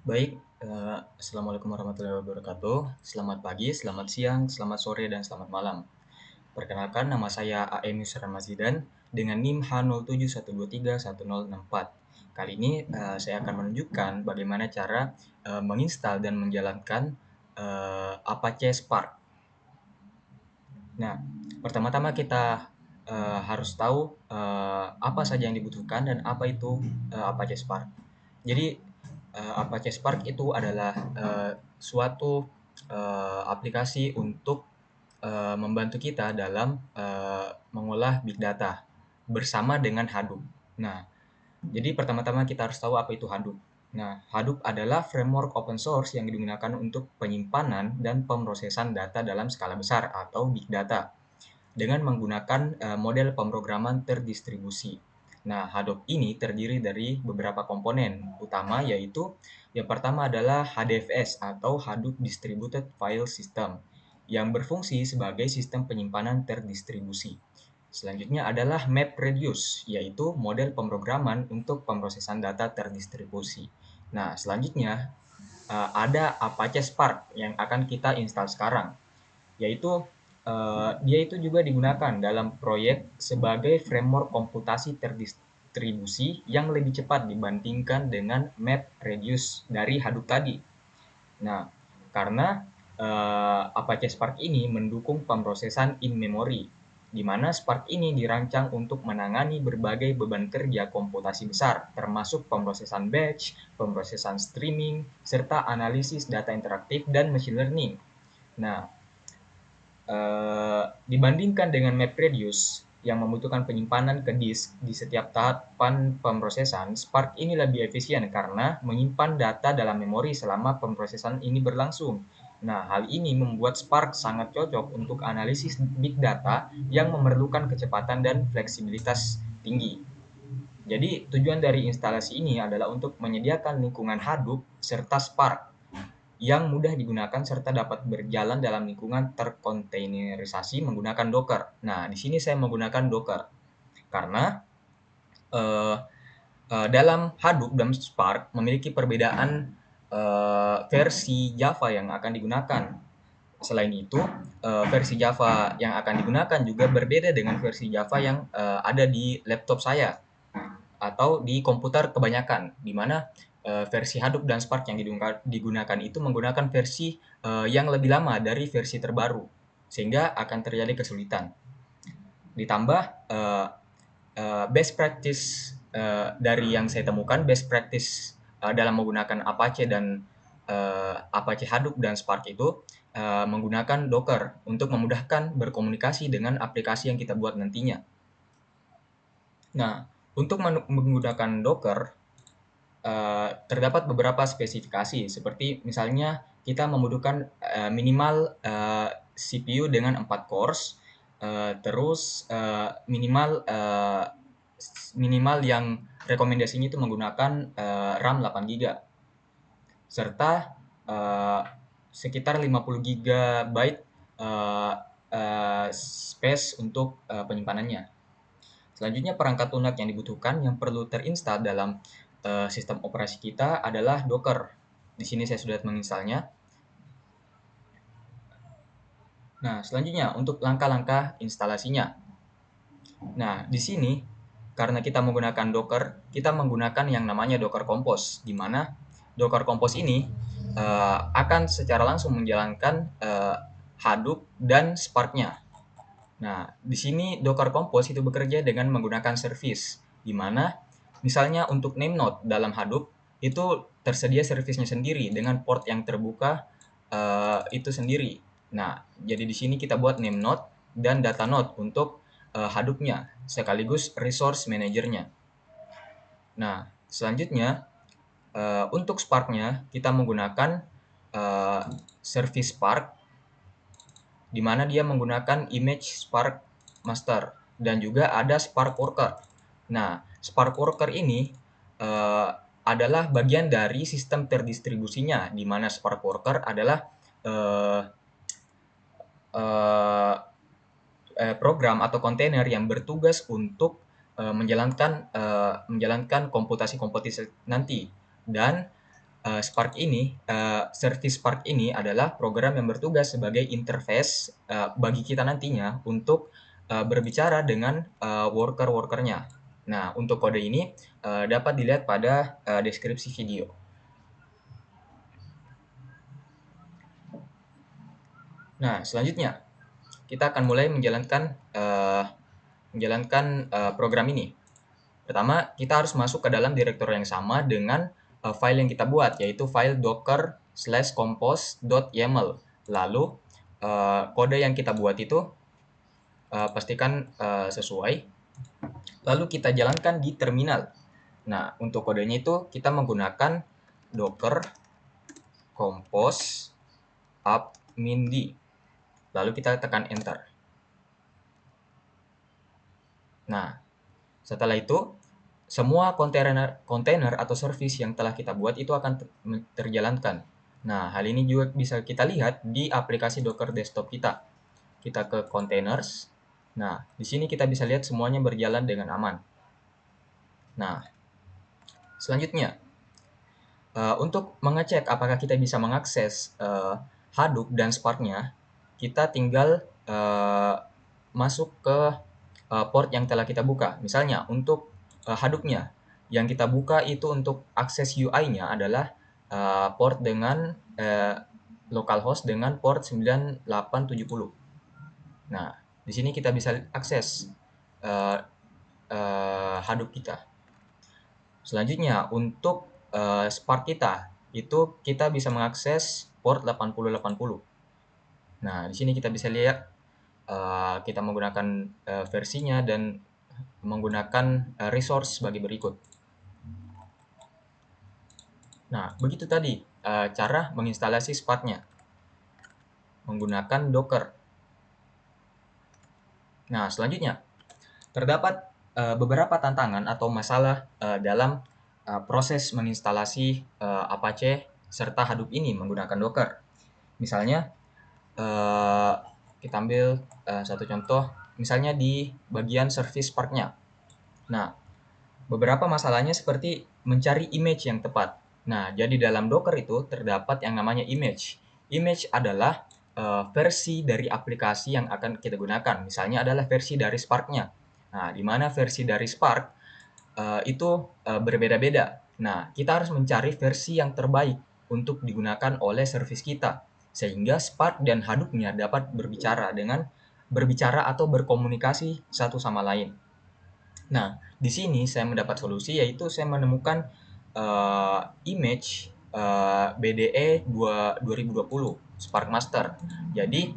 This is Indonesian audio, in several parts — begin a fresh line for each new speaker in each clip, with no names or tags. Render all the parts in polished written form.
Baik, assalamualaikum warahmatullahi wabarakatuh. Selamat pagi, selamat siang, selamat sore, dan selamat malam. Perkenalkan, nama saya AM Yusran Mazidan dengan NIM H07123104. Kali ini saya akan menunjukkan bagaimana cara menginstal dan menjalankan Apache Spark. Nah, pertama-tama kita harus tahu apa saja yang dibutuhkan dan apa itu Apache Spark. Jadi Apache Spark itu adalah suatu aplikasi untuk membantu kita dalam mengolah big data bersama dengan Hadoop. Nah, jadi pertama-tama kita harus tahu apa itu Hadoop. Nah, Hadoop adalah framework open source yang digunakan untuk penyimpanan dan pemrosesan data dalam skala besar atau big data dengan menggunakan model pemrograman terdistribusi. Nah, Hadoop ini terdiri dari beberapa komponen utama, yaitu yang pertama adalah HDFS atau Hadoop Distributed File System yang berfungsi sebagai sistem penyimpanan terdistribusi. Selanjutnya adalah MapReduce, yaitu model pemrograman untuk pemrosesan data terdistribusi. Nah, selanjutnya ada Apache Spark yang akan kita install sekarang, yaitu dia itu juga digunakan dalam proyek sebagai framework komputasi terdistribusi yang lebih cepat dibandingkan dengan MapReduce dari Hadoop tadi. Nah, karena Apache Spark ini mendukung pemrosesan in memory, di mana Spark ini dirancang untuk menangani berbagai beban kerja komputasi besar, termasuk pemrosesan batch, pemrosesan streaming, serta analisis data interaktif dan machine learning. Nah, dibandingkan dengan MapReduce yang membutuhkan penyimpanan ke disk di setiap tahapan pemrosesan, Spark ini lebih efisien karena menyimpan data dalam memori selama pemrosesan ini berlangsung. Nah, hal ini membuat Spark sangat cocok untuk analisis big data yang memerlukan kecepatan dan fleksibilitas tinggi. Jadi, tujuan dari instalasi ini adalah untuk menyediakan lingkungan Hadoop serta Spark yang mudah digunakan serta dapat berjalan dalam lingkungan terkontainerisasi menggunakan Docker. Nah, di sini saya menggunakan Docker karena eh, dalam Hadoop dan Spark memiliki perbedaan versi Java yang akan digunakan. Selain itu, versi Java yang akan digunakan juga berbeda dengan versi Java yang ada di laptop saya atau di komputer kebanyakan, di mana versi Hadoop dan Spark yang digunakan itu menggunakan versi yang lebih lama dari versi terbaru, sehingga akan terjadi kesulitan. Ditambah best practice dari yang saya temukan, best practice dalam menggunakan Apache dan Apache Hadoop dan Spark itu menggunakan Docker untuk memudahkan berkomunikasi dengan aplikasi yang kita buat nantinya. Nah, untuk menggunakan Docker, terdapat beberapa spesifikasi, seperti misalnya kita membutuhkan minimal CPU dengan 4 cores, terus minimal yang rekomendasinya itu menggunakan RAM 8 GB, serta sekitar 50 GB space untuk penyimpanannya. Selanjutnya, perangkat lunak yang dibutuhkan yang perlu terinstal dalam sistem operasi kita adalah Docker. Di sini saya sudah menginstalnya. Nah, selanjutnya untuk langkah-langkah instalasinya. Nah, di sini karena kita menggunakan Docker, kita menggunakan yang namanya Docker Compose, di mana Docker Compose ini akan secara langsung menjalankan Hadoop dan Spark-nya. Nah, di sini Docker Compose itu bekerja dengan menggunakan service, di mana misalnya untuk namenode dalam Hadoop itu tersedia servisnya sendiri dengan port yang terbuka itu sendiri. Nah, jadi di sini kita buat namenode dan data node untuk Hadoop-nya, sekaligus resource manager-nya. Nah, selanjutnya untuk Spark-nya kita menggunakan service Spark, di mana dia menggunakan image Spark Master dan juga ada Spark Worker. Nah, Spark Worker ini adalah bagian dari sistem terdistribusinya, di mana Spark Worker adalah uh, uh, program atau kontainer yang bertugas untuk menjalankan komputasi-komputasi nanti, dan Service Spark ini adalah program yang bertugas sebagai interface bagi kita nantinya untuk berbicara dengan worker-workernya. Nah, untuk kode ini dapat dilihat pada deskripsi video. Nah, selanjutnya kita akan mulai menjalankan program ini. Pertama, kita harus masuk ke dalam direktori yang sama dengan file yang kita buat, yaitu file docker/compose.yaml. Lalu, kode yang kita buat itu pastikan sesuai. Lalu kita jalankan di terminal. Nah, untuk kodenya itu kita menggunakan docker compose upmindi. Lalu kita tekan enter. Nah, setelah itu semua kontainer atau service yang telah kita buat itu akan terjalankan. Nah, hal ini juga bisa kita lihat di aplikasi Docker desktop kita. Kita ke containers. Nah, di sini kita bisa lihat semuanya berjalan dengan aman. Nah, selanjutnya, untuk mengecek apakah kita bisa mengakses Hadoop dan Spark-nya, kita tinggal masuk ke port yang telah kita buka. Misalnya, untuk Hadoop-nya, yang kita buka itu untuk akses UI-nya adalah port dengan localhost dengan port 9870. Nah, di sini kita bisa akses Hadoop kita. Selanjutnya, untuk Spark kita, itu kita bisa mengakses port 8080. Nah, di sini kita bisa lihat kita menggunakan versinya dan menggunakan resource sebagai berikut. Nah, begitu tadi cara menginstalasi Spark-nya menggunakan Docker. Nah, selanjutnya terdapat beberapa tantangan atau masalah dalam proses menginstalasi Apache serta Hadoop ini menggunakan Docker. Misalnya, kita ambil satu contoh, misalnya di bagian service Spark-nya. Nah, beberapa masalahnya seperti mencari image yang tepat. Nah, jadi dalam Docker itu terdapat yang namanya image. Image adalah versi dari aplikasi yang akan kita gunakan. Misalnya adalah versi dari Spark-nya. Nah, di mana versi dari Spark itu berbeda-beda. Nah, kita harus mencari versi yang terbaik untuk digunakan oleh service kita. Sehingga Spark dan Hadoop-nya dapat berbicara atau berkomunikasi satu sama lain. Nah, di sini saya mendapat solusi, yaitu saya menemukan image BDE 2020 Spark Master. Jadi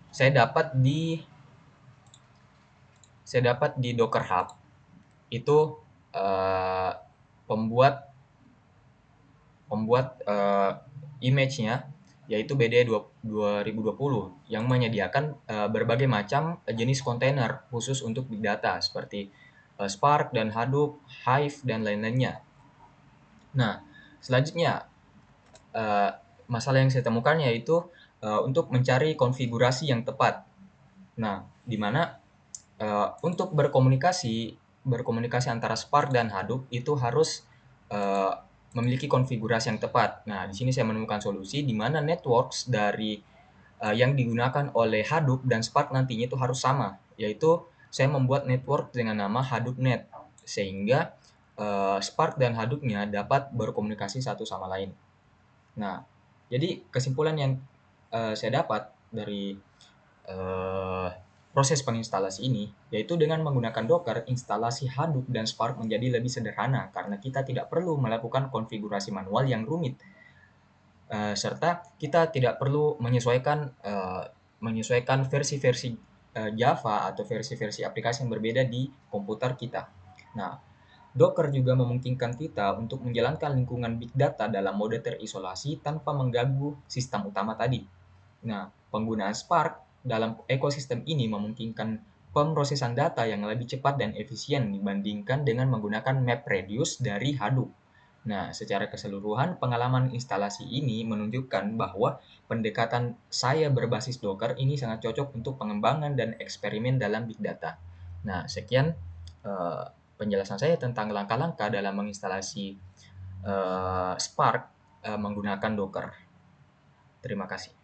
saya dapat di Docker Hub itu pembuat image-nya yaitu BDE 2020 yang menyediakan berbagai macam jenis kontainer khusus untuk big data seperti Spark dan Hadoop, Hive dan lain-lainnya. Nah, selanjutnya masalah yang saya temukan yaitu untuk mencari konfigurasi yang tepat. Nah, di mana untuk berkomunikasi antara Spark dan Hadoop itu harus memiliki konfigurasi yang tepat. Nah, di sini saya menemukan solusi di mana networks dari yang digunakan oleh Hadoop dan Spark nantinya itu harus sama, yaitu saya membuat network dengan nama HadoopNet sehingga Spark dan Hadoop-nya dapat berkomunikasi satu sama lain. Nah, jadi kesimpulan yang saya dapat dari proses penginstalasi ini, yaitu dengan menggunakan Docker, instalasi Hadoop dan Spark menjadi lebih sederhana karena kita tidak perlu melakukan konfigurasi manual yang rumit, serta kita tidak perlu menyesuaikan versi-versi Java atau versi-versi aplikasi yang berbeda di komputer kita. Nah, Docker juga memungkinkan kita untuk menjalankan lingkungan big data dalam mode terisolasi tanpa mengganggu sistem utama tadi. Nah, penggunaan Spark dalam ekosistem ini memungkinkan pemrosesan data yang lebih cepat dan efisien dibandingkan dengan menggunakan MapReduce dari Hadoop. Nah, secara keseluruhan pengalaman instalasi ini menunjukkan bahwa pendekatan saya berbasis Docker ini sangat cocok untuk pengembangan dan eksperimen dalam big data. Nah, sekian penjelasan saya tentang langkah-langkah dalam menginstalasi Spark menggunakan Docker. Terima kasih.